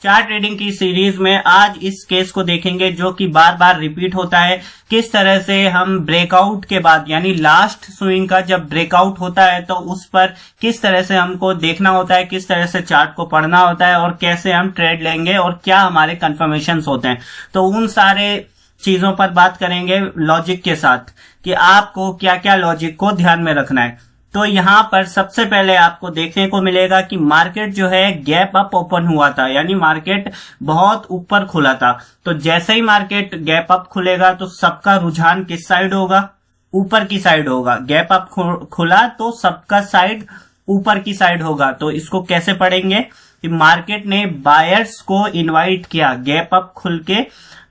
Chart trading की series में आज इस केस को देखेंगे जो कि बार बार रिपीट होता है। किस तरह से हम ब्रेकआउट के बाद यानी लास्ट स्विंग का जब ब्रेकआउट होता है तो उस पर किस तरह से हमको देखना होता है, किस तरह से चार्ट को पढ़ना होता है और कैसे हम ट्रेड लेंगे और क्या हमारे कंफर्मेशंस होते हैं। तो उन सारे चीजों पर बात करेंगे लॉजिक के साथ कि आपको क्या क्या लॉजिक को ध्यान में रखना है। तो यहां पर सबसे पहले आपको देखने को मिलेगा कि मार्केट जो है गैप अप ओपन हुआ था, यानी मार्केट बहुत ऊपर खुला था। तो जैसे ही मार्केट गैप अप खुलेगा तो सबका रुझान किस साइड होगा? ऊपर की साइड होगा। गैप अप खुला तो सबका साइड ऊपर की साइड होगा। तो इसको कैसे पढ़ेंगे कि मार्केट ने बायर्स को इनवाइट किया, गैप अप खुल के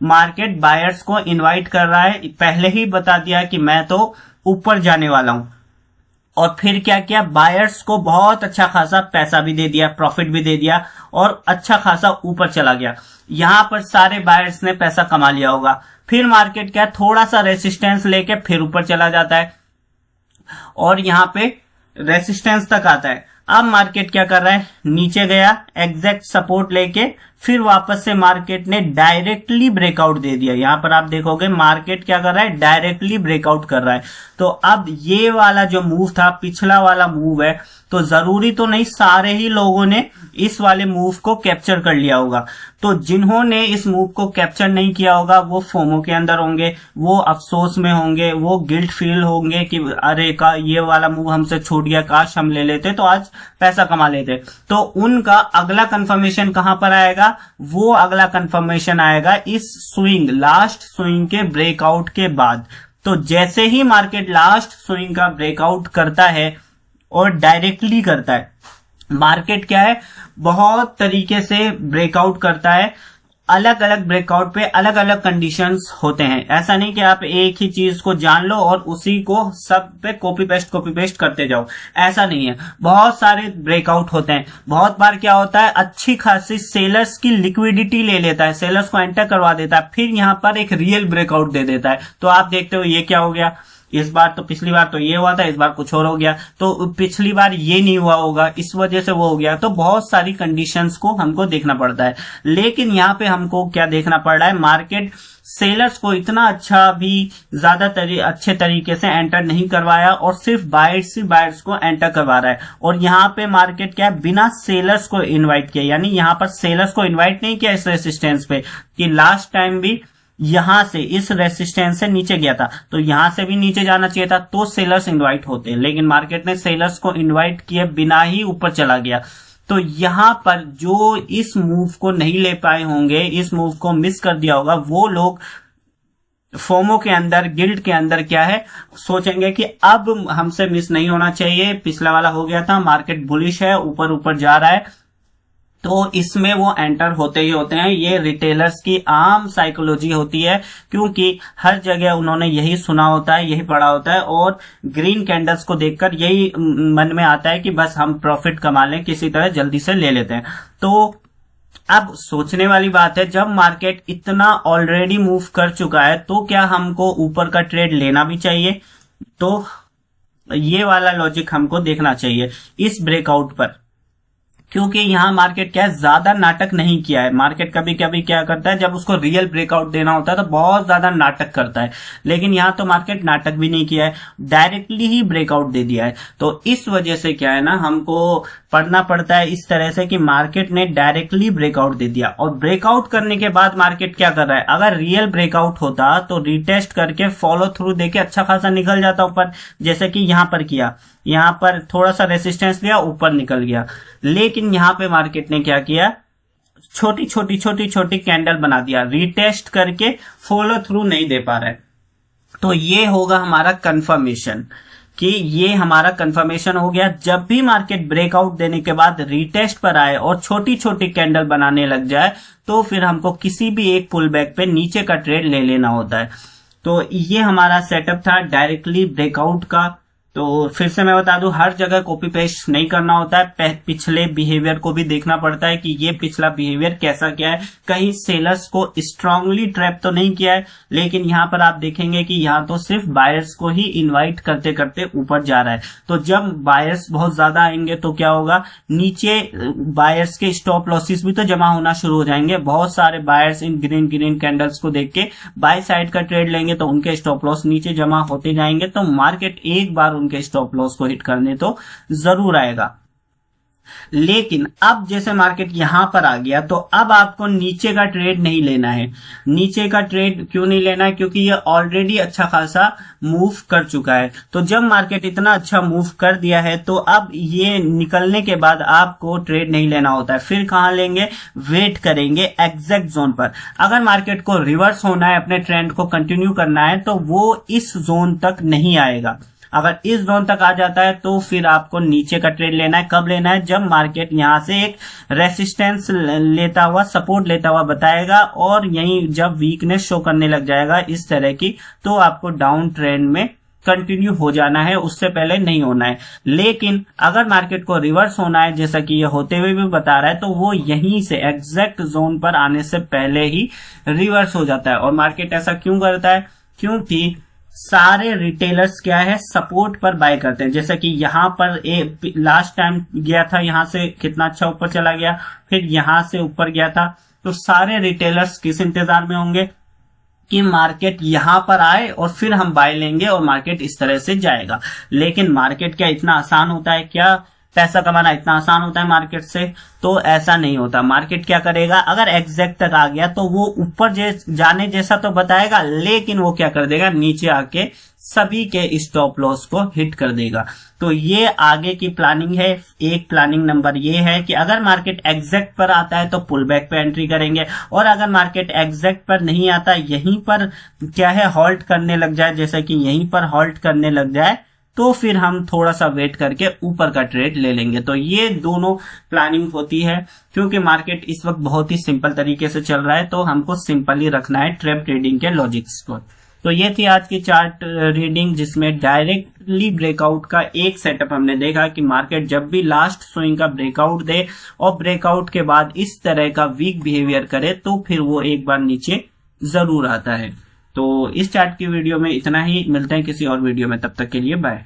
मार्केट बायर्स को इनवाइट कर रहा है। पहले ही बता दिया कि मैं तो ऊपर जाने वाला हूं। और फिर क्या किया, बायर्स को बहुत अच्छा खासा पैसा भी दे दिया, प्रॉफिट भी दे दिया और अच्छा खासा ऊपर चला गया। यहां पर सारे बायर्स ने पैसा कमा लिया होगा। फिर मार्केट क्या, थोड़ा सा रेसिस्टेंस लेके फिर ऊपर चला जाता है और यहां पे रेसिस्टेंस तक आता है। अब मार्केट क्या कर रहा है, नीचे गया एग्जैक्ट सपोर्ट लेके, फिर वापस से मार्केट ने डायरेक्टली ब्रेकआउट दे दिया। यहां पर आप देखोगे मार्केट क्या कर रहा है, डायरेक्टली ब्रेकआउट कर रहा है। तो अब ये वाला जो मूव था, पिछला वाला मूव है, तो जरूरी तो नहीं सारे ही लोगों ने इस वाले मूव को कैप्चर कर लिया होगा। तो जिन्होंने इस मूव को कैप्चर नहीं किया होगा वो फोमो के अंदर होंगे, वो अफसोस में होंगे, वो गिल्ट फील होंगे कि अरे का ये वाला मूव हमसे छूट गया, काश हम ले लेते तो आज पैसा कमा लेते। तो उनका अगला कंफर्मेशन कहां पर आएगा, वो अगला कंफर्मेशन आएगा इस स्विंग, लास्ट स्विंग के ब्रेकआउट के बाद। तो जैसे ही मार्केट लास्ट स्विंग का ब्रेकआउट करता है और डायरेक्टली करता है, मार्केट क्या है बहुत तरीके से ब्रेकआउट करता है। अलग अलग ब्रेकआउट पे अलग अलग कंडीशंस होते हैं। ऐसा नहीं कि आप एक ही चीज को जान लो और उसी को सब पे कॉपी पेस्ट करते जाओ, ऐसा नहीं है। बहुत सारे ब्रेकआउट होते हैं। बहुत बार क्या होता है, अच्छी खासी सेलर्स की लिक्विडिटी ले लेता है, सेलर्स को एंटर करवा देता है, फिर यहां पर एक रियल ब्रेकआउट दे देता है। तो आप देखते हो ये क्या हो गया, इस बार तो पिछली बार तो ये हुआ था, इस बार कुछ और हो गया, तो पिछली बार ये नहीं हुआ होगा, इस वजह से वो हो गया। तो बहुत सारी कंडीशंस को हमको देखना पड़ता है। लेकिन यहाँ पे हमको क्या देखना पड़ रहा है, मार्केट सेलर्स को इतना अच्छा भी ज्यादा अच्छे तरीके से एंटर नहीं करवाया और सिर्फ बायर्स ही बायर्स को एंटर करवा रहा है। और यहाँ पे मार्केट क्या है, बिना सेलर्स को इन्वाइट किया, यानी यहाँ पर सेलर्स को इन्वाइट नहीं किया इस रेसिस्टेंस पे, कि लास्ट टाइम भी यहां से इस रेसिस्टेंस से नीचे गया था तो यहां से भी नीचे जाना चाहिए था, तो सेलर्स इनवाइट होते हैं। लेकिन मार्केट ने सेलर्स को इनवाइट किए बिना ही ऊपर चला गया। तो यहां पर जो इस मूव को नहीं ले पाए होंगे, इस मूव को मिस कर दिया होगा, वो लोग फोमो के अंदर, गिल्ट के अंदर क्या है, सोचेंगे कि अब हमसे मिस नहीं होना चाहिए, पिछला वाला हो गया था, मार्केट बुलिश है, ऊपर ऊपर जा रहा है, तो इसमें वो एंटर होते ही होते हैं। ये रिटेलर्स की आम साइकोलॉजी होती है, क्योंकि हर जगह उन्होंने यही सुना होता है, यही पढ़ा होता है और ग्रीन कैंडल्स को देखकर यही मन में आता है कि बस हम प्रॉफिट कमा लें, किसी तरह जल्दी से ले लेते हैं। तो अब सोचने वाली बात है, जब मार्केट इतना ऑलरेडी मूव कर चुका है तो क्या हमको ऊपर का ट्रेड लेना भी चाहिए? तो ये वाला लॉजिक हमको देखना चाहिए इस ब्रेकआउट पर, क्योंकि यहां मार्केट क्या है, ज्यादा नाटक नहीं किया है। मार्केट कभी कभी क्या करता है, जब उसको रियल ब्रेकआउट देना होता है तो बहुत ज्यादा नाटक करता है, लेकिन यहां तो मार्केट नाटक भी नहीं किया है, डायरेक्टली ही ब्रेकआउट दे दिया है। तो इस वजह से क्या है ना, हमको पढ़ना पड़ता है इस तरह से कि मार्केट ने डायरेक्टली ब्रेकआउट दे दिया और ब्रेकआउट करने के बाद मार्केट क्या कर रहा है, अगर रियल ब्रेकआउट होता तो रिटेस्ट करके फॉलो थ्रू देके अच्छा खासा निकल जाता ऊपर, जैसे कि यहां पर किया, यहां पर थोड़ा सा रेसिस्टेंस लिया, ऊपर निकल गया। लेकिन यहां पे मार्केट ने क्या किया, छोटी छोटी कैंडल बना दिया, रिटेस्ट करके फॉलो थ्रू नहीं दे पा रहा है। तो ये होगा हमारा कंफर्मेशन, कि ये हमारा कंफर्मेशन हो गया। जब भी मार्केट ब्रेकआउट देने के बाद रिटेस्ट पर आए और छोटी छोटी कैंडल बनाने लग जाए तो फिर हमको किसी भी एक पुल बैक पे नीचे का ट्रेड ले लेना होता है। तो ये हमारा सेटअप था डायरेक्टली ब्रेकआउट का। तो फिर से मैं बता दूं, हर जगह कॉपी पेस्ट नहीं करना होता है, पिछले बिहेवियर को भी देखना पड़ता है कि ये पिछला बिहेवियर कैसा क्या है, कहीं सेलर्स को स्ट्रांगली ट्रैप तो नहीं किया है। लेकिन यहाँ पर आप देखेंगे कि यहाँ तो सिर्फ बायर्स को ही इनवाइट करते करते ऊपर जा रहा है। तो जब बायर्स बहुत ज्यादा आएंगे तो क्या होगा, नीचे बायर्स के स्टॉप लॉसेस भी तो जमा होना शुरू हो जाएंगे। बहुत सारे बायर्स इन ग्रीन ग्रीन कैंडल्स को देख के बाय साइड का ट्रेड लेंगे तो उनके स्टॉप लॉस नीचे जमा होते जाएंगे। तो मार्केट एक बार उनके स्टॉप लॉस को हिट करने तो जरूर आएगा। लेकिन अब जैसे मार्केट यहां पर आ गया तो अब आपको नीचे का ट्रेड नहीं लेना है। नीचे का ट्रेड क्यों नहीं लेना है, क्योंकि ये ऑलरेडी अच्छा खासा मूव कर चुका है। तो जब मार्केट इतना अच्छा मूव कर दिया है तो अब ये निकलने के बाद आपको ट्रेड नहीं लेना होता है। फिर कहां लेंगे, वेट करेंगे एग्जैक्ट जोन पर। अगर मार्केट को रिवर्स होना है, अपने ट्रेंड को कंटिन्यू करना है, तो वो इस जोन तक नहीं आएगा। अगर इस जोन तक आ जाता है तो फिर आपको नीचे का ट्रेड लेना है। कब लेना है, जब मार्केट यहां से एक रेसिस्टेंस लेता हुआ, सपोर्ट लेता हुआ बताएगा और यहीं जब वीकनेस शो करने लग जाएगा इस तरह की, तो आपको डाउन ट्रेंड में कंटिन्यू हो जाना है, उससे पहले नहीं होना है। लेकिन अगर मार्केट को रिवर्स होना है, जैसा कि ये होते हुए भी बता रहा है, तो वो यहीं से एग्जैक्ट जोन पर आने से पहले ही रिवर्स हो जाता है। और मार्केट ऐसा क्यों करता है, क्योंकि सारे रिटेलर्स क्या है, सपोर्ट पर बाय करते हैं। जैसा कि यहां पर लास्ट टाइम गया था, यहां से कितना अच्छा ऊपर चला गया, फिर यहां से ऊपर गया था। तो सारे रिटेलर्स किस इंतजार में होंगे कि मार्केट यहां पर आए और फिर हम बाय लेंगे और मार्केट इस तरह से जाएगा। लेकिन मार्केट क्या इतना आसान होता है, क्या पैसा कमाना इतना आसान होता है मार्केट से? तो ऐसा नहीं होता। मार्केट क्या करेगा, अगर एग्जैक्ट तक आ गया तो वो ऊपर जाने जैसा तो बताएगा, लेकिन वो क्या कर देगा, नीचे आके सभी के स्टॉप लॉस को हिट कर देगा। तो ये आगे की प्लानिंग है। एक प्लानिंग नंबर ये है कि अगर मार्केट एग्जैक्ट पर आता है तो पुल बैक पे एंट्री करेंगे, और अगर मार्केट एग्जैक्ट पर नहीं आता, यहीं पर क्या है, हॉल्ट करने लग जाए, जैसे कि यहीं पर हॉल्ट करने लग जाए, तो फिर हम थोड़ा सा वेट करके ऊपर का ट्रेड ले लेंगे। तो ये दोनों प्लानिंग होती है। क्योंकि मार्केट इस वक्त बहुत ही सिंपल तरीके से चल रहा है, तो हमको सिंपल ही रखना है ट्रेड ट्रेडिंग के लॉजिक्स को। तो ये थी आज की चार्ट रीडिंग, जिसमें डायरेक्टली ब्रेकआउट का एक सेटअप हमने देखा कि मार्केट जब भी लास्ट स्विंग का ब्रेकआउट दे और ब्रेकआउट के बाद इस तरह का वीक बिहेवियर करे, तो फिर वो एक बार नीचे जरूर आता है। तो इस चार्ट की वीडियो में इतना ही, मिलते हैं किसी और वीडियो में, तब तक के लिए बाय।